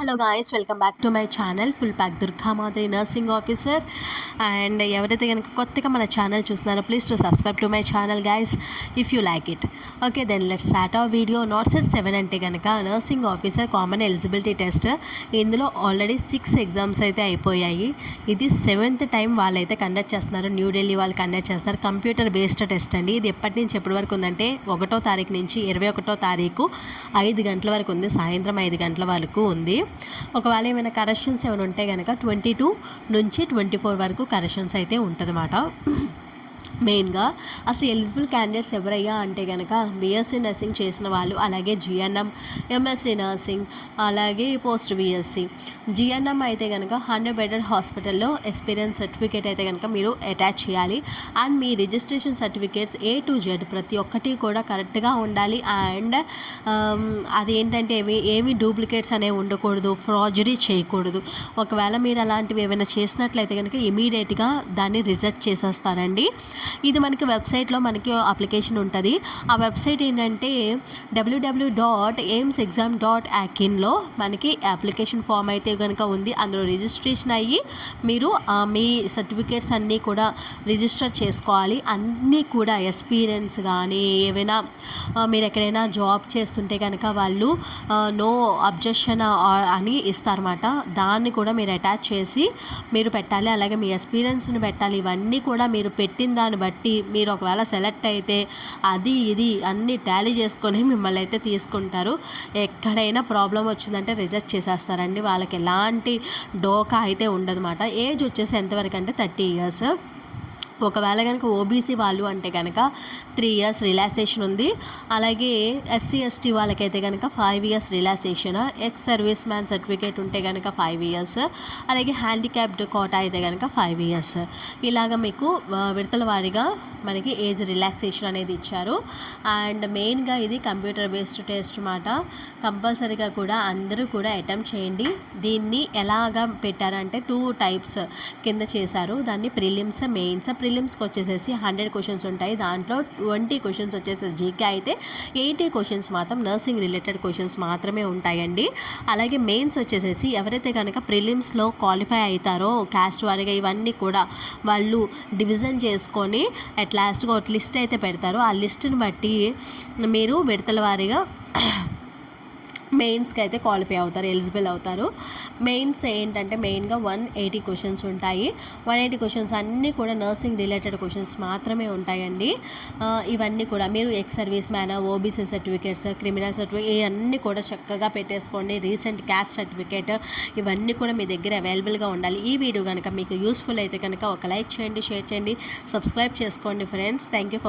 Hello guys, welcome back to my channel full pack Durgamadhuri nursing officer. And ఎవరైతే కనుక కొత్తగా మన ఛానల్ చూస్తున్నారో please to subscribe to my channel guys if you like it. Okay, then let's start our video. NORCET 7 అంటే కనుక nursing officer common eligibility test. ఇందులో already 6 exams అయితే అయిపోయాయి. ఇది 7th టైం వాళ్ళైతే కండక్ట్ చేస్తున్నారు. న్యూఢిల్లీ వాళ్ళు కండక్ట్ చేస్తారు. కంప్యూటర్ బేస్డ్ టెస్ట్ అండి. ఇది ఎప్పటి నుంచి ఎప్పటి వరకు ఉందంటే 1వ తారీఖు నుంచి 21వ తారీఖు 5 గంటల వరకు ఉంది. సాయంత్రం 5 గంటల వరకు ఉంది. ఒకవేళ ఏమైనా కరెక్షన్స్ ఏమైనా ఉంటే కనుక 22 నుంచి 24 వరకు కరెక్షన్స్ అయితే ఉంటుందన్నమాట. మెయిన్గా అసలు ఎలిజిబుల్ క్యాండిడేట్స్ ఎవరయ్యా అంటే కనుక బీఎస్సీ నర్సింగ్ చేసిన వాళ్ళు, అలాగే జిఎన్ఎం, ఎంఎస్సీ నర్సింగ్, అలాగే పోస్ట్ బీఎస్సీ. జిఎన్ఎం అయితే కనుక 100 బెడెడ్ హాస్పిటల్లో ఎక్స్పీరియన్స్ సర్టిఫికేట్ అయితే కనుక మీరు అటాచ్ చేయాలి. And me registration certificates A to Z ప్రతి ఒక్కటి కూడా కరెక్ట్గా ఉండాలి. అండ్ అదేంటంటే ఏమి డూప్లికేట్స్ అనేవి ఉండకూడదు, ఫ్రాజరీ చేయకూడదు. ఒకవేళ మీరు అలాంటివి ఏమైనా చేసినట్లయితే కనుక ఇమీడియట్గా దాన్ని రిజెక్ట్ చేసేస్తారండి. ఇది మనకి వెబ్సైట్లో మనకి అప్లికేషన్ ఉంటుంది. ఆ వెబ్సైట్ ఏంటంటే www.aimsexam.akin మనకి అప్లికేషన్ ఫామ్ అయితే కనుక ఉంది. అందులో రిజిస్ట్రేషన్ అయ్యి మీరు మీ సర్టిఫికేట్స్ అన్నీ కూడా రిజిస్టర్ చేసుకోవాలి. అన్నీ కూడా ఎక్స్పీరియన్స్ కానీ ఏవైనా మీరు ఎక్కడైనా జాబ్ చేస్తుంటే కనుక వాళ్ళు నో అబ్జెక్షన్ అని ఇస్తారన్నమాట. దాన్ని కూడా మీరు అటాచ్ చేసి మీరు పెట్టాలి. అలాగే మీ ఎక్స్పీరియన్స్ని పెట్టాలి. ఇవన్నీ కూడా మీరు పెట్టిన దాన్ని బట్టి మీరు ఒకవేళ సెలెక్ట్ అయితే అది ఇది అన్నీ టాలీ చేసుకొని మిమ్మల్ని అయితే తీసుకుంటారు. ఎక్కడైనా ప్రాబ్లం వచ్చిందంటే రిజెక్ట్ చేసేస్తారండి. వాళ్ళకి ఎలాంటి డోకా అయితే ఉండదన్నమాట. ఏజ్ వచ్చేసి ఎంతవరకు అంటే 30 years. ఒకవేళ కనుక ఓబీసీ వాళ్ళు అంటే కనుక 3 years రిలాక్సేషన్ ఉంది. అలాగే SC ST వాళ్ళకైతే కనుక 5 years relaxation. Ex service man certificate ఉంటే కనుక 5 years. అలాగే హ్యాండిక్యాప్డ్ కోటా అయితే కనుక 5 years. ఇలాగ మీకు విడతల వారీగా మనకి ఏజ్ రిలాక్సేషన్ అనేది ఇచ్చారు. అండ్ మెయిన్గా ఇది కంప్యూటర్ బేస్డ్ టెస్ట్ మాట. కంపల్సరీగా కూడా అందరూ కూడా అటెంప్ట్ చేయండి. దీన్ని ఎలాగా పెట్టారంటే 2 types కింద చేశారు. దాన్ని ప్రిలిమ్స్, మెయిన్స్. ప్రిలిమ్స్కి వచ్చేసేసి 100 క్వశ్చన్స్ ఉంటాయి. దాంట్లో 20 క్వశ్చన్స్ వచ్చేసేసి జీకే అయితే 80 క్వశ్చన్స్ మాత్రం నర్సింగ్ రిలేటెడ్ క్వశ్చన్స్ మాత్రమే ఉంటాయండి. అలాగే మెయిన్స్ వచ్చేసేసి ఎవరైతే కనుక ప్రిలిమ్స్లో క్వాలిఫై అవుతారో క్యాస్ట్ వారీగా ఇవన్నీ కూడా వాళ్ళు డివిజన్ చేసుకొని అట్ లాస్ట్గా ఒక లిస్ట్ అయితే పెడతారు. ఆ లిస్ట్ని బట్టి మీరు విడతల వారీగా మెయిన్స్కి అయితే క్వాలిఫై అవుతారు, ఎలిజిబుల్ అవుతారు. మెయిన్స్ ఏంటంటే మెయిన్గా 180 క్వశ్చన్స్ ఉంటాయి. 180 క్వశ్చన్స్ అన్నీ కూడా నర్సింగ్ రిలేటెడ్ క్వశ్చన్స్ మాత్రమే ఉంటాయండి. ఇవన్నీ కూడా మీరు ex service man, OBC certificates, criminal certificate ఇవన్నీ కూడా చక్కగా పెట్టేసుకోండి. రీసెంట్ క్యాస్ట్ సర్టిఫికేట్ ఇవన్నీ కూడా మీ దగ్గర అవైలబుల్గా ఉండాలి. ఈ వీడియో కనుక మీకు యూస్ఫుల్ అయితే కనుక ఒక లైక్ చేయండి, షేర్ చేయండి, సబ్స్క్రైబ్ చేసుకోండి ఫ్రెండ్స్. Thank you.